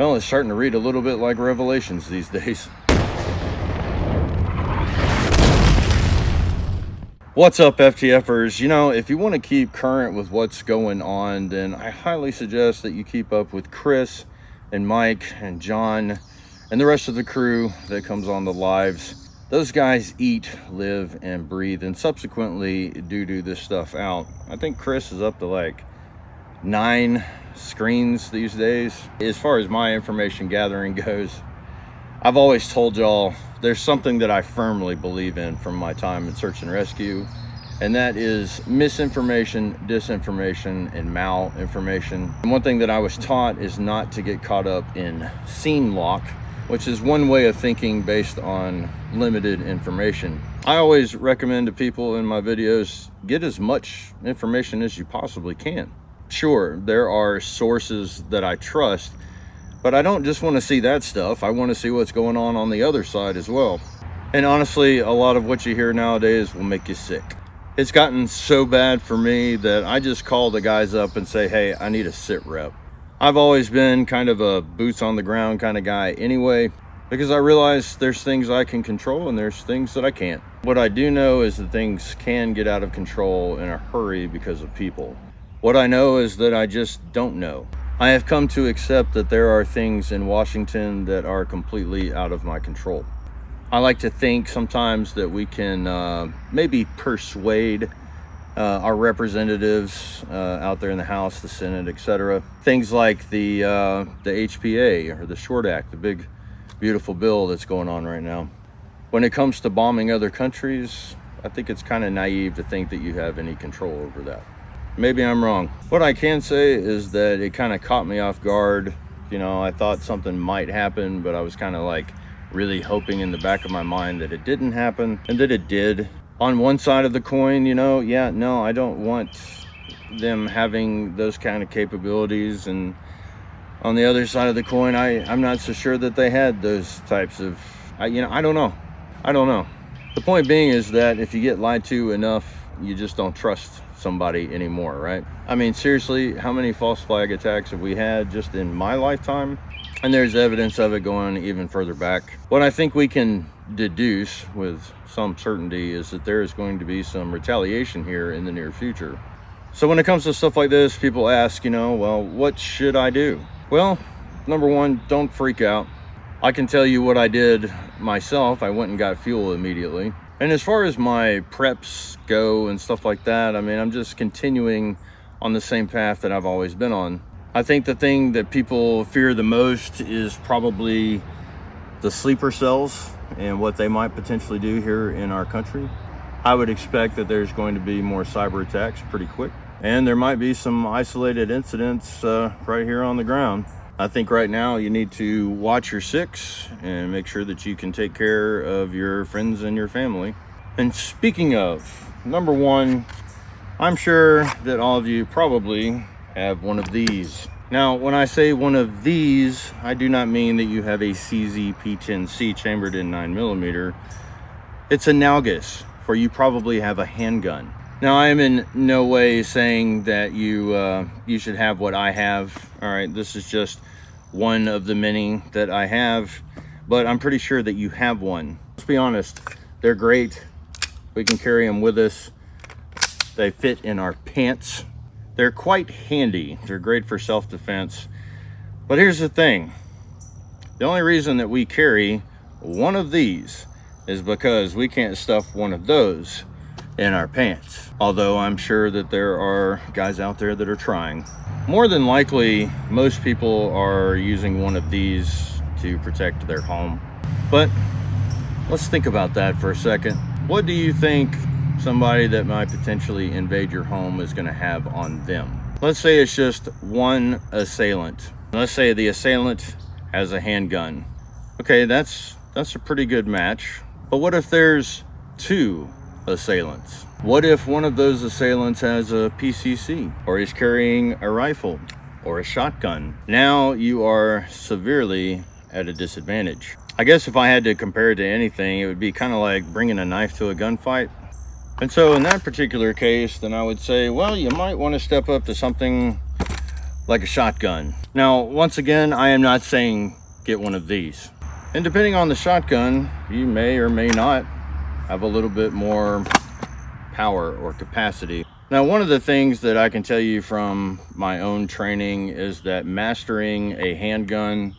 Well, it's starting to read a little bit like Revelations these days. What's up, FTFers? You know, if you want to keep current with what's going on, then I highly suggest that you keep up with Chris and Mike and John and the rest of the crew that comes on the lives. Those guys eat, live, and breathe, and subsequently do this stuff out. I think Chris is up to like 9 screens these days. As far as my information gathering goes, I've always told y'all there's something that I firmly believe in from my time in search and rescue, and that is misinformation, disinformation, and malinformation. And one thing that I was taught is not to get caught up in scene lock, which is one way of thinking based on limited information. I always recommend to people in my videos, get as much information as you possibly can. Sure, there are sources that I trust, but I don't just want to see that stuff. I want to see what's going on the other side as well. And honestly, a lot of what you hear nowadays will make you sick. It's gotten so bad for me that I just call the guys up and say, hey, I need a sit rep. I've always been kind of a boots on the ground kind of guy anyway, because I realize there's things I can control and there's things that I can't. What I do know is that things can get out of control in a hurry because of people. What I know is that I just don't know. I have come to accept that there are things in Washington that are completely out of my control. I like to think sometimes that we can maybe persuade our representatives out there in the House, the Senate, etc. Things like the HPA or the SHORT Act, the big, beautiful bill that's going on right now. When it comes to bombing other countries, I think it's kind of naive to think that you have any control over that. Maybe I'm wrong. What I can say is that it kind of caught me off guard. You know, I thought something might happen, but I was kind of like really hoping in the back of my mind that it didn't happen, and that it did. On one side of the coin, you know, yeah, no, I don't want them having those kind of capabilities. And on the other side of the coin, I'm not so sure that they had those types of, I don't know. The point being is that if you get lied to enough, you just don't trust somebody anymore, right? I mean, seriously, how many false flag attacks have we had just in my lifetime? And there's evidence of it going even further back. What I think we can deduce with some certainty is that there is going to be some retaliation here in the near future. So when it comes to stuff like this, people ask, well, what should I do? Well, number one, don't freak out. I can tell you what I did myself. I went and got fuel immediately. And as far as my preps go and stuff like that, I mean, I'm just continuing on the same path that I've always been on. I think the thing that people fear the most is probably the sleeper cells and what they might potentially do here in our country. I would expect that there's going to be more cyber attacks pretty quick. And there might be some isolated incidents right here on the ground. I think right now you need to watch your six and make sure that you can take care of your friends and your family. And speaking of, number one, I'm sure that all of you probably have one of these. Now, when I say one of these, I do not mean that you have a CZ P10C chambered in 9mm. It's analogous, for you probably have a handgun. Now, I am in no way saying that you should have what I have. All right, this is just one of the many that I have, but I'm pretty sure that you have one. Let's be honest, they're great. We can carry them with us. They fit in our pants. They're quite handy. They're great for self-defense. But here's the thing. The only reason that we carry one of these is because we can't stuff one of those in our pants. Although I'm sure that there are guys out there that are trying. More than likely, most people are using one of these to protect their home. But let's think about that for a second. What do you think somebody that might potentially invade your home is going to have on them? Let's say it's just one assailant. Let's say the assailant has a handgun. Okay, that's a pretty good match. But what if there's 2 assailants? What if one of those assailants has a PCC, or is carrying a rifle or a shotgun? Now you are severely at a disadvantage. I guess if I had to compare it to anything, it would be kind of like bringing a knife to a gunfight. And so in that particular case, then I would say, well, you might want to step up to something like a shotgun. Now, once again, I am not saying get one of these. And depending on the shotgun, you may or may not have a little bit more power or capacity. Now, one of the things that I can tell you from my own training is that mastering a handgun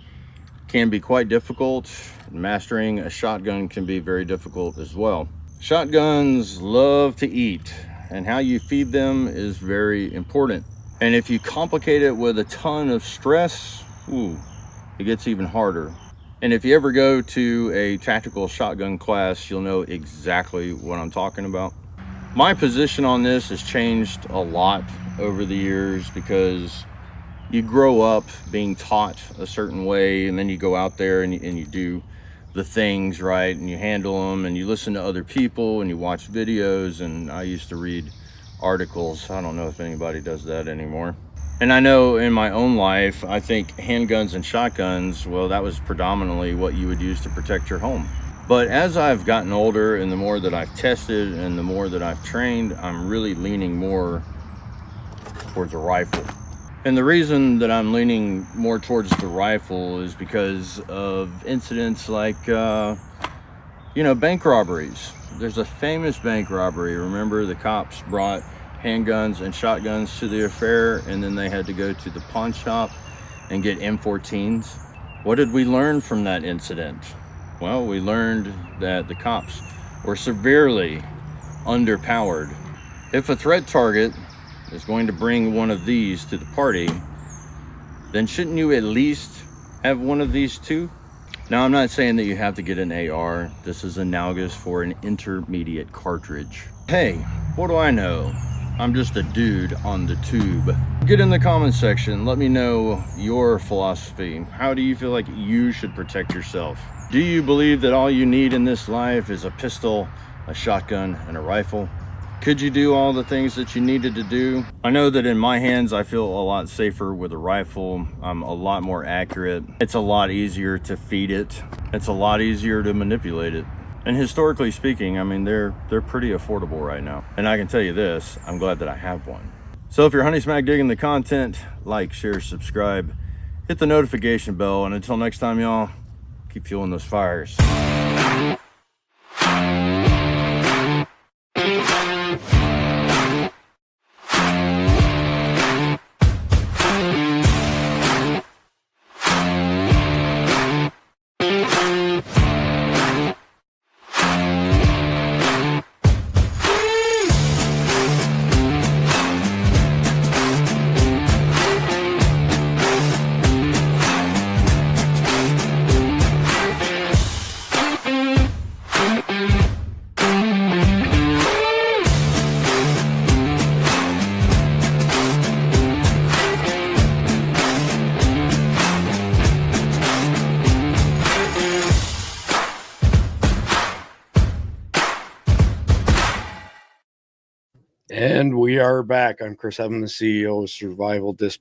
can be quite difficult. Mastering a shotgun can be very difficult as well. Shotguns love to eat, and how you feed them is very important. And if you complicate it with a ton of stress, it gets even harder. And if you ever go to a tactical shotgun class, you'll know exactly what I'm talking about. My position on this has changed a lot over the years because you grow up being taught a certain way, and then you go out there and you do the things right, and you handle them, and you listen to other people, and you watch videos. And I used to read articles. I don't know if anybody does that anymore. And I know in my own life, I think handguns and shotguns, well, that was predominantly what you would use to protect your home. But as I've gotten older, and the more that I've tested and the more that I've trained, I'm really leaning more towards a rifle. And the reason that I'm leaning more towards the rifle is because of incidents like, bank robberies. There's a famous bank robbery. Remember, the cops brought handguns and shotguns to the affair, and then they had to go to the pawn shop and get M14s. What did we learn from that incident? Well, we learned that the cops were severely underpowered. If a threat target is going to bring one of these to the party, then shouldn't you at least have one of these too? Now, I'm not saying that you have to get an AR. This is analogous for an intermediate cartridge. Hey, what do I know? I'm just a dude on the tube. Get in the comment section. Let me know your philosophy. How do you feel like you should protect yourself? Do you believe that all you need in this life is a pistol, a shotgun, and a rifle? Could you do all the things that you needed to do? I know that in my hands, I feel a lot safer with a rifle. I'm a lot more accurate. It's a lot easier to feed it. It's a lot easier to manipulate it. And historically speaking, I mean, they're pretty affordable right now. And I can tell you this, I'm glad that I have one. So if you're Honey Smack digging the content, like, share, subscribe, hit the notification bell. And until next time, y'all, keep fueling those fires. And we are back. I'm Chris Evans, the CEO of Survival Disc